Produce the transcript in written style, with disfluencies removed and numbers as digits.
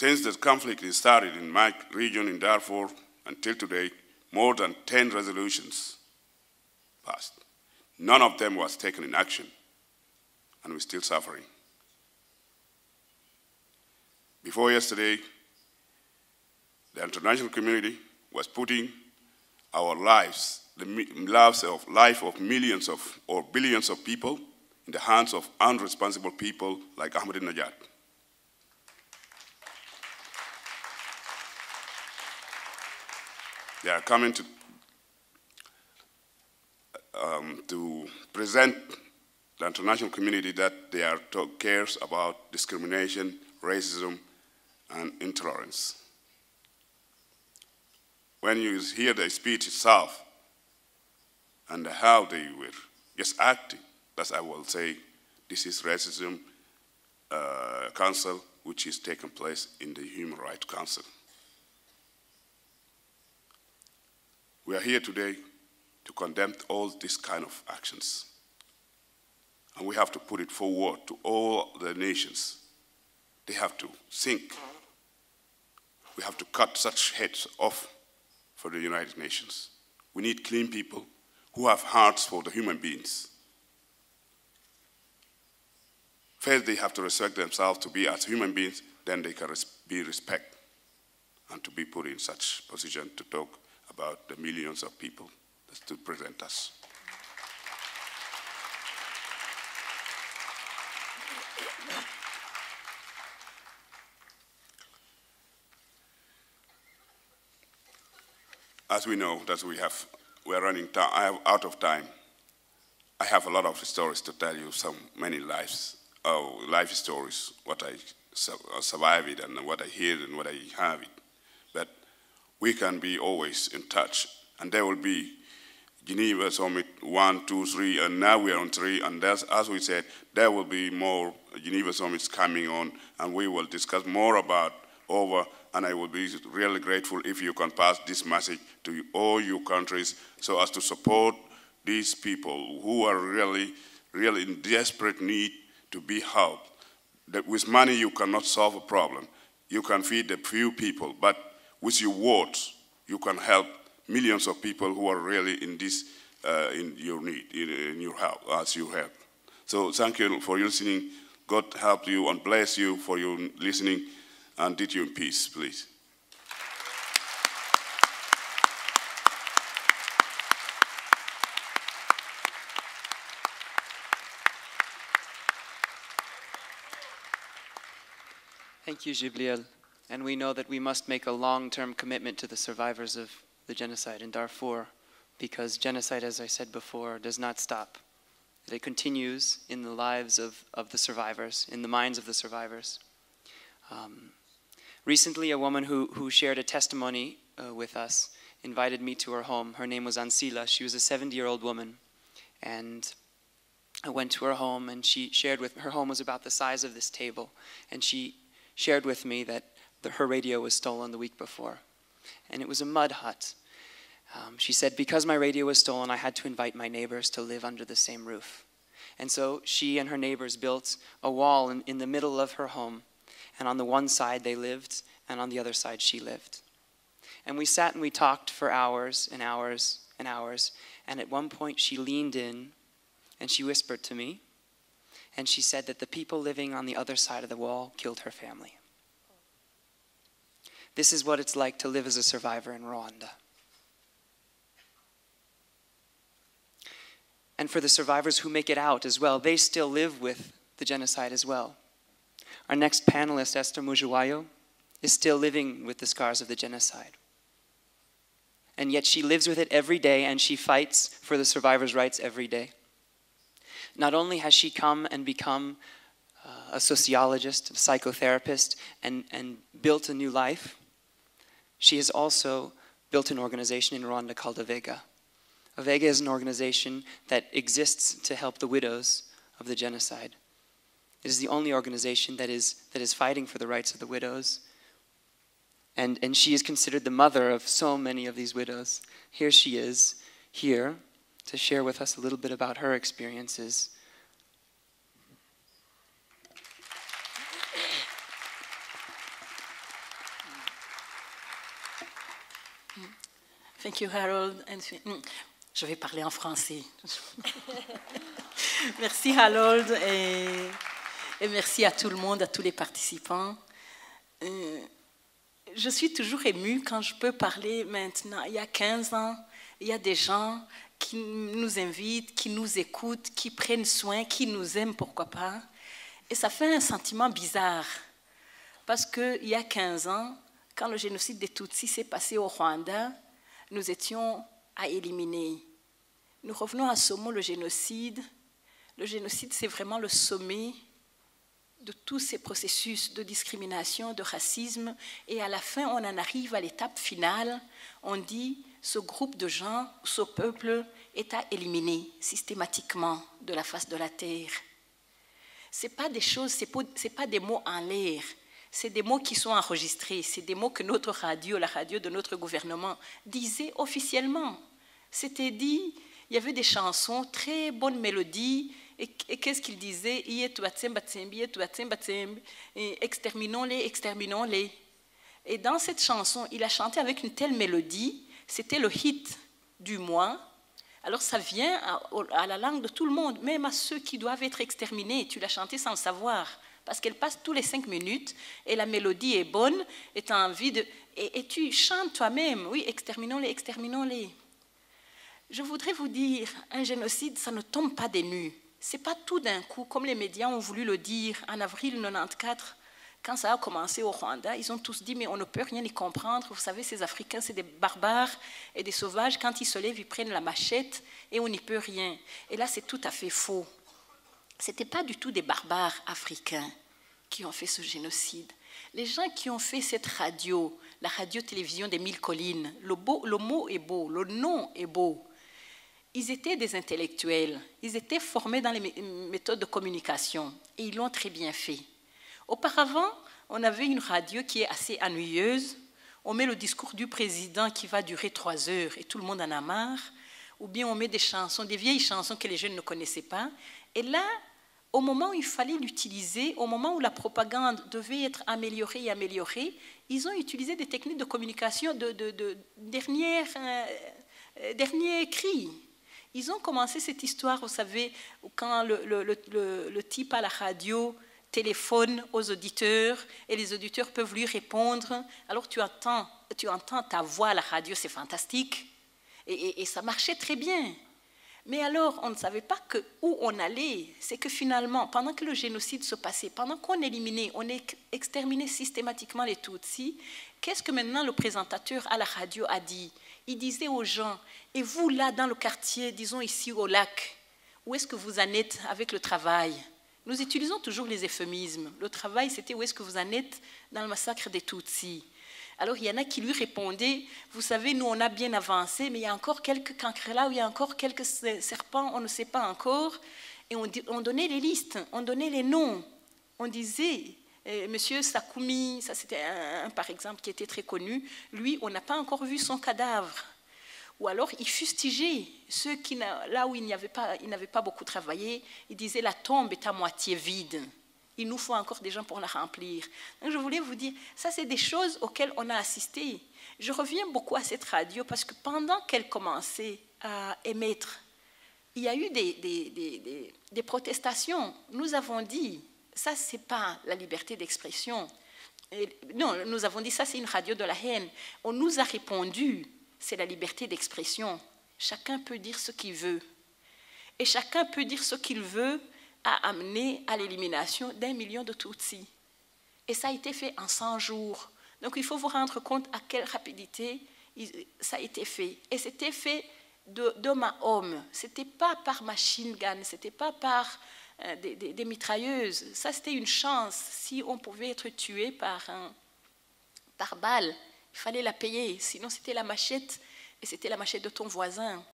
Since the conflict started in my region in Darfur until today, more than 10 resolutions passed. None of them was taken in action, and we're still suffering. Before yesterday, the international community was putting our lives, the life of millions of or billions of people in the hands of unresponsible people like Ahmadinejad. They are coming to present the international community that they are cares about discrimination, racism, and intolerance. When you hear the speech itself and how they were just acting, that's I will say this is racism council which is taking place in the Human Rights Council. We are here today to condemn all these kind of actions. And we have to put it forward to all the nations. They have to think. We have to cut such heads off for the United Nations. We need clean people who have hearts for the human beings. First, they have to respect themselves to be as human beings, then they can be respected and to be put in such position to talk about the millions of people that still present us. As we know that we are running out of time. I have a lot of stories to tell you, many life stories, what I survived and what I hear and what I have it. But we can be always in touch, and there will be Geneva Summit 1, 2, 3, and now we are on 3, and as we said, there will be more Geneva Summits coming on, and we will discuss more about and I will be really grateful if you can pass this message to all your countries so as to support these people who are really in desperate need to be helped. That with money you cannot solve a problem. You can feed a few people, but with your words you can help millions of people who are really in this, in your need, in your help, as you help. So thank you for your listening. God help you and bless you for your listening, and did you in peace, please. Thank you, Jibril. And we know that we must make a long-term commitment to the survivors of the genocide in Darfur, because genocide, as I said before, does not stop. It continues in the lives of the survivors, in the minds of the survivors. Recently, a woman who shared a testimony with us invited me to her home. Her name was Ansila. She was a 70-year-old woman. And I went to her home, and she shared with me, her home was about the size of this table, and she shared with me that her radio was stolen the week before. And it was a mud hut. She said, because my radio was stolen, I had to invite my neighbors to live under the same roof. And so she and her neighbors built a wall in the middle of her home. And on the one side they lived, and on the other side she lived. And we sat and we talked for hours and hours and hours. And at one point she leaned in and she whispered to me. And she said that the people living on the other side of the wall killed her family. This is what it's like to live as a survivor in Rwanda. And for the survivors who make it out as well, they still live with the genocide as well. Our next panelist, Esther Mujuwayo, is still living with the scars of the genocide. And yet she lives with it every day, and she fights for the survivors' rights every day. Not only has she come and become a sociologist, a psychotherapist, and built a new life, she has also built an organization in Rwanda called Avega. Avega is an organization that exists to help the widows of the genocide. It is the only organization that is fighting for the rights of the widows. And she is considered the mother of so many of these widows. Here she is, here, to share with us a little bit about her experiences. Thank you, Harold. Je vais parler en français. Merci, Harold, et merci à tout le monde, à tous les participants. Je suis toujours émue quand je peux parler maintenant. Il y a 15 ans, il y a des gens qui nous invitent, qui nous écoutent, qui prennent soin, qui nous aiment, pourquoi pas. Et ça fait un sentiment bizarre. Parce qu'il y a 15 ans, quand le génocide des Tutsis s'est passé au Rwanda, nous étions à éliminer. Nous revenons à ce mot, le génocide. Le génocide, c'est vraiment le sommet de tous ces processus de discrimination, de racisme. Et à la fin, on en arrive à l'étape finale. On dit, ce groupe de gens, ce peuple est à éliminer systématiquement de la face de la terre. Ce n'est pas des choses, c'est pas des mots en l'air. C'est des mots qui sont enregistrés. C'est des mots que notre radio, la radio de notre gouvernement, disait officiellement. C'était dit, il y avait des chansons, très bonnes mélodies. Et qu'est-ce qu'il disait? Exterminons-les, exterminons-les. Et dans cette chanson, il a chanté avec une telle mélodie, c'était le hit du mois. Alors ça vient à la langue de tout le monde, même à ceux qui doivent être exterminés. Tu l'as chanté sans le savoir, parce qu'elle passe tous les 5 minutes, et la mélodie est bonne, et tu as envie de... Et tu chantes toi-même, oui, exterminons-les, exterminons-les. Je voudrais vous dire, un génocide, ça ne tombe pas des nues. Ce n'est pas tout d'un coup, comme les médias ont voulu le dire en avril 1994, quand ça a commencé au Rwanda, ils ont tous dit, mais on ne peut rien y comprendre. Vous savez, ces Africains, c'est des barbares et des sauvages. Quand ils se lèvent, ils prennent la machette et on n'y peut rien. Et là, c'est tout à fait faux. Ce n'était pas du tout des barbares africains qui ont fait ce génocide. Les gens qui ont fait cette radio, la radio-télévision des 1000 collines, le mot est beau, le nom est beau. Ils étaient des intellectuels, ils étaient formés dans les méthodes de communication et ils l'ont très bien fait. Auparavant, on avait une radio qui est assez ennuyeuse. On met le discours du président qui va durer 3 heures et tout le monde en a marre. Ou bien on met des chansons, des vieilles chansons que les jeunes ne connaissaient pas. Et là, au moment où il fallait l'utiliser, au moment où la propagande devait être améliorée et améliorée, ils ont utilisé des techniques de communication de dernier cri. Ils ont commencé cette histoire, vous savez, quand le type à la radio téléphone aux auditeurs et les auditeurs peuvent lui répondre. Alors tu entends ta voix à la radio, c'est fantastique. Et ça marchait très bien. Mais alors, on ne savait pas où on allait. C'est que finalement, pendant que le génocide se passait, pendant qu'on éliminait, on exterminait systématiquement les Tutsis, qu'est-ce que maintenant le présentateur à la radio a dit? Il disait aux gens, et vous là dans le quartier, disons ici au lac, où est-ce que vous en êtes avec le travail? Nous utilisons toujours les euphémismes. Le travail, c'était où est-ce que vous en êtes dans le massacre des Tutsis. Alors, il y en a qui lui répondaient, vous savez, nous, on a bien avancé, mais il y a encore quelques cancres là, où il y a encore quelques serpents, on ne sait pas encore. Et on donnait les listes, on donnait les noms. On disait, Monsieur Sakoumi, ça c'était un par exemple qui était très connu, lui, on n'a pas encore vu son cadavre. Ou alors, il fustigeait ceux qui, là où il n'avait pas beaucoup travaillé, il disait la tombe est à moitié vide. Il nous faut encore des gens pour la remplir. Donc, je voulais vous dire, ça, c'est des choses auxquelles on a assisté. Je reviens beaucoup à cette radio parce que pendant qu'elle commençait à émettre, il y a eu des protestations. Nous avons dit, ça, ce n'est pas la liberté d'expression. Non, nous avons dit, ça, c'est une radio de la haine. On nous a répondu, c'est la liberté d'expression. Chacun peut dire ce qu'il veut. Et chacun peut dire ce qu'il veut a amené à l'élimination d'1 million de Tutsis. Et ça a été fait en 100 jours. Donc il faut vous rendre compte à quelle rapidité ça a été fait. Et c'était fait d'homme à homme. Ce n'était pas par machine gun, ce n'était pas par des mitrailleuses. Ça, c'était une chance. Si on pouvait être tué par balle, il fallait la payer. Sinon, c'était la machette, et c'était la machette de ton voisin.